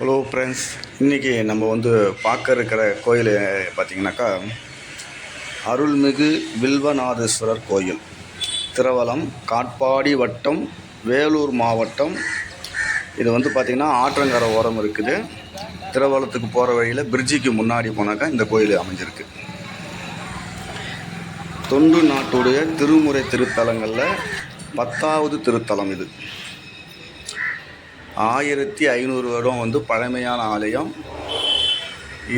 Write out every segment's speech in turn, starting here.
Hello friends, இன்றைக்கி நம்ம பார்க்க இருக்கிற கோயில் பார்த்திங்கனாக்கா அருள்மிகு வில்வநாதேஸ்வரர் கோயில், திருவலம், காட்பாடி வட்டம், வேலூர் மாவட்டம். இது பார்த்திங்கன்னா ஆற்றங்கரை ஓரம் இருக்குது. திருவலத்துக்கு போகிற வழியில் பிரிட்ஜுக்கு முன்னாடி போனாக்கா இந்த கோயில் அமைஞ்சிருக்கு. தொண்டு நாட்டுடைய திருமுறை திருத்தலங்களில் 10வது திருத்தலம் இது. 1500 வருடம் பழமையான ஆலயம்.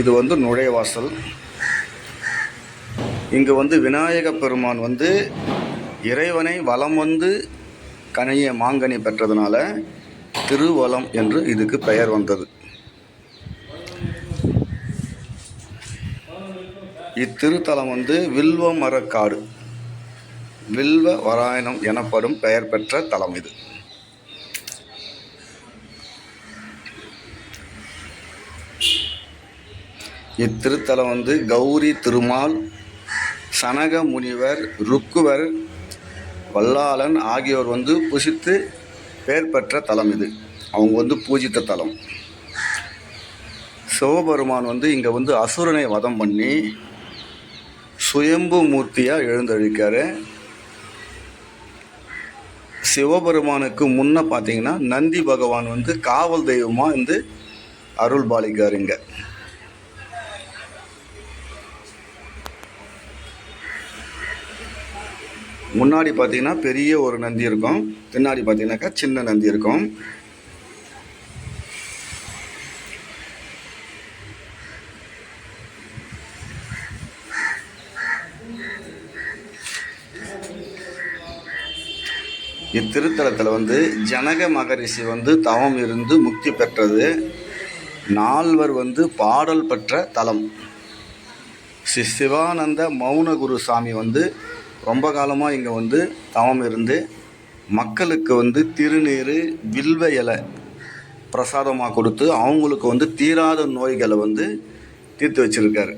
இது நுழைவாசல். இங்கு விநாயக பெருமான் இறைவனை வலம் கனிய மாங்கனி பெற்றதுனால திருவலம் என்று இதுக்கு பெயர் வந்தது. இத்திருத்தலம் வில்வ மரக்காடு, வில்வ வராயணம் எனப்படும் பெயர் பெற்ற தலம் இது. இத்திருத்தலம் கௌரி திருமால், சனக முனிவர், ருக்குவர், வல்லாளன் ஆகியோர் புசித்து பெயர் பெற்ற தலம் இது. அவங்க பூஜித்த தலம். சிவபெருமான் இங்கே அசுரனை வதம் பண்ணி சுயம்பு மூர்த்தியாக எழுந்தழிக்காரு. சிவபெருமானுக்கு முன்ன பார்த்தீங்கன்னா நந்தி பகவான் காவல் தெய்வமாக அருள் பாலிக்கார். இங்கே முன்னாடி பார்த்தீங்கன்னா பெரிய ஒரு நந்தி இருக்கும், பின்னாடி பார்த்தீங்கன்னாக்கா சின்ன நந்தி இருக்கும். இத்திருத்தலத்தில் ஜனக மகரிஷி தவம் இருந்து முக்தி பெற்றது. 4 பாடல் பெற்ற தலம். ஸ்ரீ சிவானந்த மௌனகுரு சாமி ரொம்ப காலமாக இங்கே தவம் இருந்து மக்களுக்கு திருநீர், வில்வ இலை பிரசாதமாக கொடுத்து அவங்களுக்கு தீராத நோய்களை தீர்த்து வச்சிருக்காரு.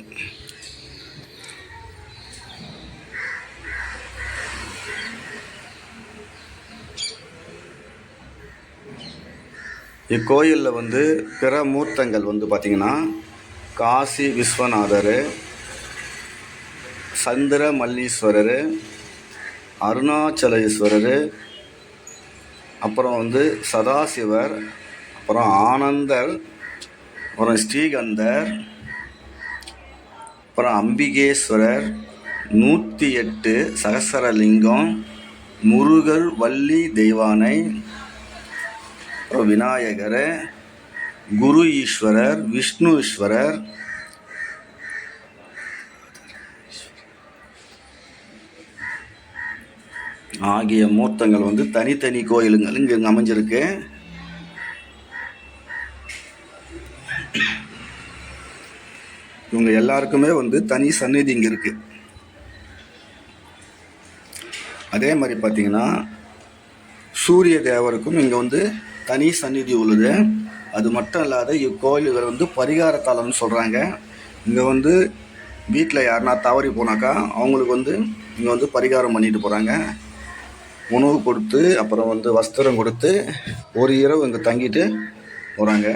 இக்கோயிலில் பிற மூர்த்தங்கள் பார்த்திங்கன்னா காசி விஸ்வநாதர், சந்திர மல்லீஸ்வரர், அருணாச்சலேஸ்வரர், அப்புறம் சதாசிவர், அப்புறம் ஆனந்தர், அப்புறம் ஸ்ரீகந்தர், அப்புறம் அம்பிகேஸ்வரர், 108 சகசரலிங்கம், முருகர், வள்ளி தெய்வானை, அப்புறம் விநாயகர், குரு ஈஸ்வரர், விஷ்ணு ஈஸ்வரர், ஆகிய மூர்த்தங்கள் தனித்தனி கோயிலுங்கள் இங்கே அமைஞ்சிருக்கு. இவங்க எல்லாருக்குமே தனி சந்நிதி இங்கே இருக்கு. அதே மாதிரி பார்த்தீங்கன்னா சூரிய தேவருக்கும் இங்கே தனி சந்நிதி உள்ளது. அது மட்டும் இல்லாத இக்கோயில்கள் பரிகார தலம்னு சொல்கிறாங்க. இங்கே வீட்டில் யாருன்னா தவறி போனாக்கா அவங்களுக்கு இங்கே பரிகாரம் பண்ணிட்டு போகிறாங்க. உணவு கொடுத்து அப்புறம் வஸ்திரம் கொடுத்து ஒரு இரவு இங்கே தங்கிட்டு போகிறாங்க.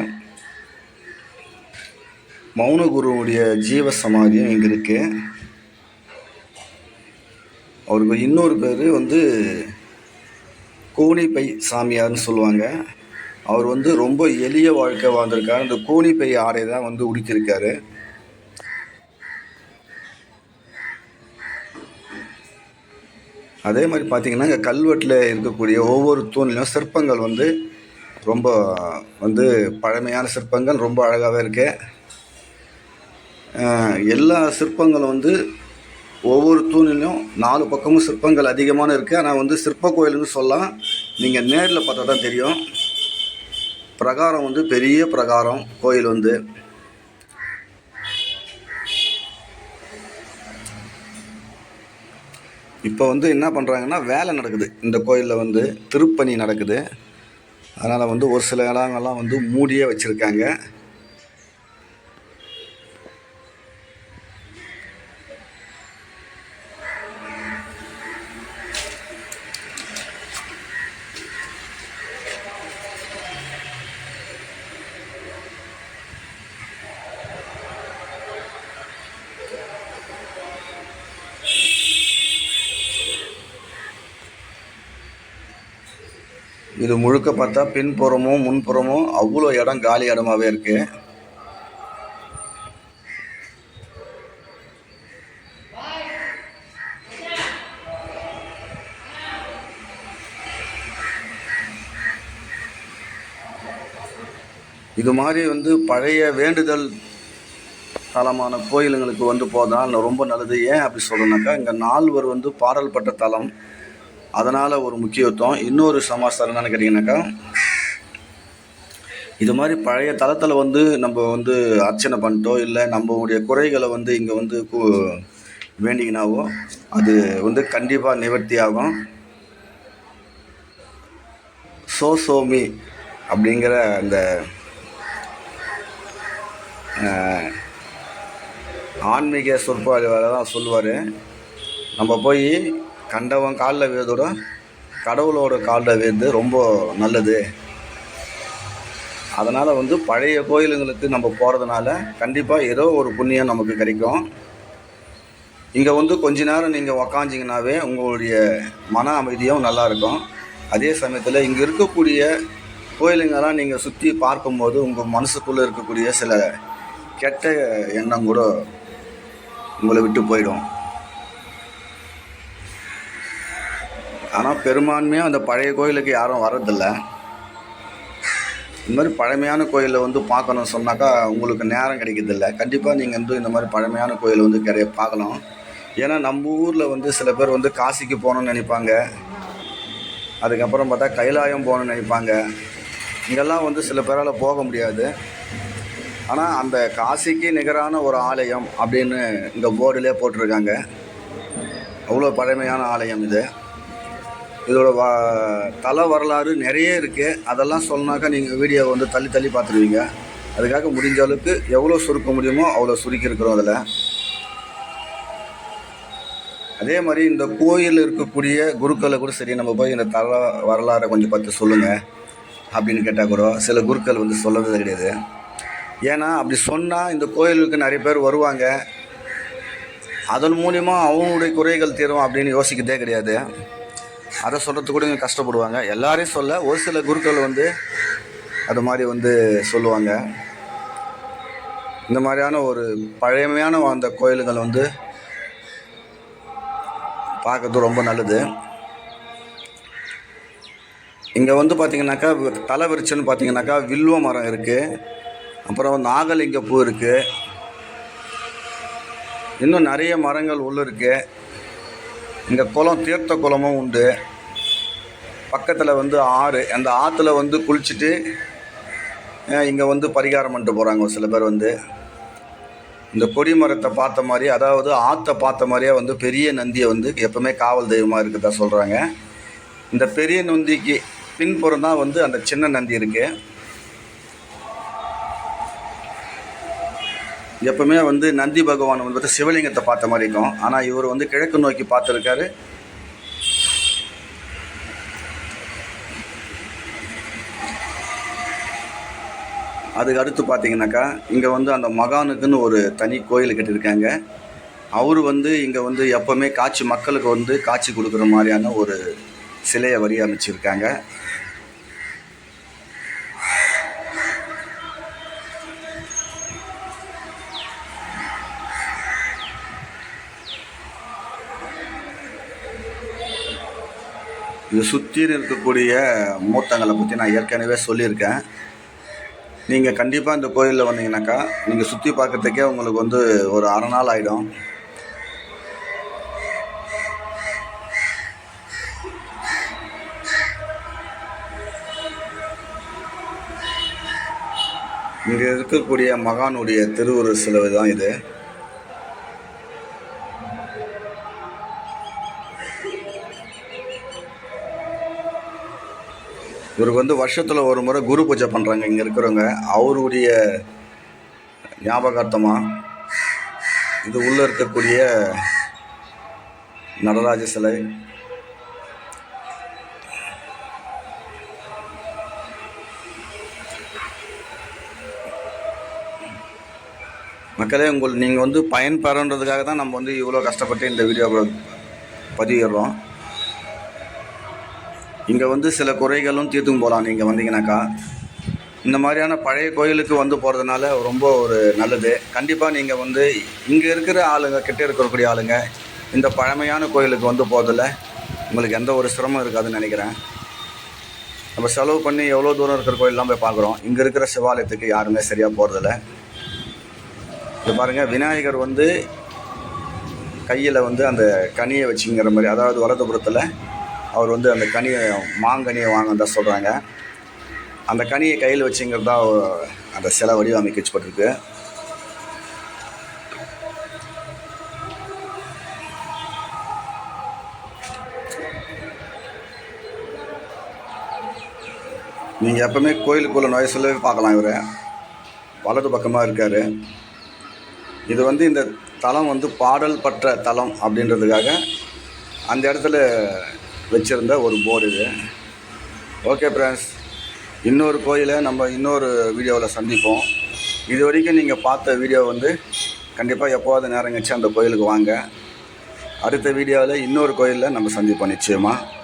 மௌனகுருவுடைய ஜீவ சமாதியும் இங்கே இருக்குது. அவருக்கு இன்னொரு பேர் கோணிப்பை சாமியார்னு சொல்லுவாங்க. அவர் ரொம்ப எளிய வாழ்க்கை வாழ்ந்திருக்காரு. இந்த கோணிப்பை ஆடை தான் உடுத்திருக்காரு. அதே மாதிரி பார்த்திங்கன்னா இங்கே கல்வெட்டில் இருக்கக்கூடிய ஒவ்வொரு தூணிலும் சிற்பங்கள் ரொம்ப பழமையான சிற்பங்கள், ரொம்ப அழகாகவே இருக்கு. எல்லா சிற்பங்களும் ஒவ்வொரு தூணிலும் 4 பக்கமும் சிற்பங்கள் அதிகமான இருக்குது. ஆனால் சிற்ப கோயில்னு சொல்லலாம். நீங்கள் நேரில் பார்த்தா தான் தெரியும். பிரகாரம் பெரிய பிரகாரம் கோயில் இப்போ என்ன பண்ணுறாங்கன்னா வேலை நடக்குது. இந்த கோயிலில் திருப்பணி நடக்குது. அதனால் ஒரு சில இடங்கள்லாம் மூடியே வச்சுருக்காங்க. இது முழுக்க பார்த்தா பின்புறமும் முன்புறமும் அவ்வளோ இடம் காலி இடமாவே இருக்கு. இது மாதிரி பழைய வேண்டுதல் தலமான கோயிலுங்களுக்கு போனால் ரொம்ப நல்லது. ஏன் அப்படி சொல்கிறேன்னாக்கா, இங்கே நால்வர் பாடல் பட்ட தலம், அதனால் ஒரு முக்கியத்துவம். இன்னொரு சமாச்சாரம் என்னென்னு கேட்டிங்கனாக்கா, இது மாதிரி பழைய தலத்தில் நம்ம அர்ச்சனை பண்ணிட்டோ இல்லை நம்மளுடைய குறைகளை இங்கே வேண்டிங்கனாவோ அது கண்டிப்பாக நிவர்த்தி ஆகும். சோமி அப்படிங்கிற அந்த ஆன்மீக சொற்பொழிவாளர் தான் சொல்லுவார், நம்ம போய் கண்டவன் காலில் விழுதோட கடவுளோட காலில் விழுந்து ரொம்ப நல்லது. அதனால் பழைய கோயிலுங்களுக்கு நம்ம போகிறதுனால கண்டிப்பாக ஏதோ ஒரு புண்ணியம் நமக்கு கிடைக்கும். இங்கே கொஞ்ச நேரம் நீங்கள் உக்காஞ்சிங்கனாவே உங்களுடைய மன அமைதியும் நல்லாயிருக்கும். அதே சமயத்தில் இங்கே இருக்கக்கூடிய கோயிலுங்கெல்லாம் நீங்கள் சுற்றி பார்க்கும்போது உங்கள் மனசுக்குள்ளே இருக்கக்கூடிய சில கெட்ட எண்ணம் கூட உங்களை விட்டு போயிடும். ஆனால் பெரும்பான்மையாக அந்த பழைய கோயிலுக்கு யாரும் வர்றதில்லை. இந்த மாதிரி பழமையான கோயிலில் பார்க்கணும்னு சொன்னாக்கா உங்களுக்கு நேரம் கிடைக்கிறதில்ல. கண்டிப்பாக நீங்கள் இந்த மாதிரி பழமையான கோயில் பார்க்கலாம். ஏன்னா நம்ம ஊரில் சில பேர் காசிக்கு போகணுன்னு நினைப்பாங்க, அதுக்கப்புறம் பார்த்தா கைலாயம் போகணுன்னு நினைப்பாங்க. இங்கெல்லாம் சில பேரால் போக முடியாது. ஆனால் அந்த காசிக்கு நிகரான ஒரு ஆலயம் அப்படின்னு இந்த போர்டிலே போட்டிருக்காங்க. அவ்வளோ பழமையான ஆலயம் இது. இதோட தல வரலாறு நிறைய இருக்குது. அதெல்லாம் சொன்னாக்கா நீங்கள் வீடியோவை தள்ளி பார்த்துருவீங்க. அதுக்காக முடிஞ்ச அளவுக்கு எவ்வளோ சுருக்க முடியுமோ அவ்வளோ சுருக்கியிருக்கிறோம் அதில். அதே மாதிரி இந்த கோயில் இருக்கக்கூடிய குருக்களை கூட சரி, நம்ம போய் இந்த தல வரலாறை கொஞ்சம் பார்த்து சொல்லுங்கள் அப்படின்னு கேட்டால் கூட சில குருக்கள் சொல்லவே கிடையாது. ஏன்னா அப்படி சொன்னால் இந்த கோயிலுக்கு நிறைய பேர் வருவாங்க, அதன் மூலிமா அவங்களுடைய குறைகள் தீரும் அப்படின்னு யோசிக்கிறதே கிடையாது. அதை சொல்கிறதுக்கு கூட இங்கே கஷ்டப்படுவாங்க. எல்லாரையும் சொல்ல ஒரு சில குருக்கள் அது மாதிரி சொல்லுவாங்க. இந்த மாதிரியான ஒரு பழமையான அந்த கோயில்கள் பார்க்கறது ரொம்ப நல்லது. இங்கே பார்த்திங்கனாக்கா தலை விரிச்சல்னு பார்த்திங்கனாக்கா வில்வ மரம் இருக்குது, அப்புறம் நாகலிங்க பூ இருக்குது, இன்னும் நிறைய மரங்கள் உள்ள இருக்குது. இங்கே குளம், தீர்த்த குளமும் உண்டு. பக்கத்தில் ஆறு, அந்த ஆற்றுல குளிச்சுட்டு இங்கே பரிகாரம் பண்ணிட்டு போகிறாங்க ஒரு சில பேர். இந்த கொடி மரத்தை பார்த்த மாதிரி, அதாவது ஆற்றை பார்த்த மாதிரியே பெரிய நந்தியை எப்பவுமே காவல் தெய்வமாக இருக்குதா சொல்கிறாங்க. இந்த பெரிய நந்திக்கு பின்புறம் தான் அந்த சின்ன நந்தி இருக்குது. எப்பவுமே நந்தி பகவான் சிவலிங்கத்தை பார்த்த மாதிரி இருக்கும். ஆனால் இவர் கிழக்கு நோக்கி பார்த்துருக்காரு. அதுக்கு அடுத்து பார்த்தீங்கன்னாக்கா இங்கே அந்த மகானுக்குன்னு ஒரு தனி கோயில் கட்டியிருக்காங்க. அவர் இங்கே எப்போவுமே காட்சி, மக்களுக்கு காட்சி கொடுக்குற மாதிரியான ஒரு சிலையை வடிவமைச்சிருக்காங்க. இது சுற்றி இருக்கக்கூடிய மூர்த்தங்களை பற்றி நான் ஏற்கனவே சொல்லியிருக்கேன். நீங்கள் கண்டிப்பாக இந்த கோயிலில் வந்தீங்கன்னாக்கா நீங்கள் சுற்றி பார்க்கறதுக்கே உங்களுக்கு ஒரு அரை நாள் ஆகிடும். இங்கே இருக்கக்கூடிய மகானுடைய திருவுரு சிலை தான் இது. இவருக்கு வருஷத்தில் ஒரு முறை குரு பூஜை பண்ணுறாங்க இங்கே இருக்கிறவங்க. அவருடைய ஞாபகார்த்தமாக இது உள்ளே இருக்கக்கூடிய நடராஜ சிலை. மக்களே, நீங்கள் பயன்பெறன்றதுக்காக தான் நம்ம இவ்வளோ கஷ்டப்பட்டு இந்த வீடியோவை பதிவிடுறோம். இங்கே வந்து சில குறைகளும் தீர்த்தும் போகலாம் நீங்கள் வந்தீங்கன்னாக்கா. இந்த மாதிரியான பழைய கோயிலுக்கு வந்து போகிறதுனால ரொம்ப ஒரு நல்லது. கண்டிப்பாக நீங்கள் வந்து இங்கே இருக்கிற ஆளுங்க, கிட்டே இருக்கக்கூடிய ஆளுங்க இந்த பழமையான கோயிலுக்கு வந்து போகிறதில்ல உங்களுக்கு எந்த ஒரு சிரமம் இருக்காதுன்னு நினைக்கிறேன். நம்ம செலவு பண்ணி எவ்வளோ தூரம் இருக்கிற கோயிலெலாம் போய் பார்க்குறோம். இங்கே இருக்கிற சிவாலயத்துக்கு யாருமே சரியாக போகிறதில்ல. இது பாருங்கள், விநாயகர் வந்து கையில் வந்து அந்த கனியை வச்சுங்கிற மாதிரி, அதாவது வலதுபுறத்தில் அவர் வந்து அந்த கனியை, மாங்கனியை வாங்கதான் சொல்கிறாங்க. அந்த கனியை கையில் வச்சுங்கிறதா அந்த சிலை வடிவமைக்கப்பட்டிருக்கு. நீங்கள் எப்பவுமே கோயிலுக்குள்ளே நுழைய சொல்லவே பார்க்கலாம். இவர் வலது பக்கமாக இருக்கார். இது வந்து இந்த தலம் வந்து பாடல் பற்ற தலம் அப்படின்றதுக்காக அந்த இடத்துல வச்சுருந்த ஒரு போர்டு இது. ஓகே ஃப்ரெண்ட்ஸ், இன்னொரு கோயிலை நம்ம இன்னொரு வீடியோவில் சந்திப்போம். இது வரைக்கும் நீங்கள் பார்த்த வீடியோ வந்து கண்டிப்பாக எப்போவாது நேரம் கழிச்சு அந்த கோயிலுக்கு வாங்க. அடுத்த வீடியோவில் இன்னொரு கோயிலில் நம்ம சந்திப்போம் நிச்சயமாக.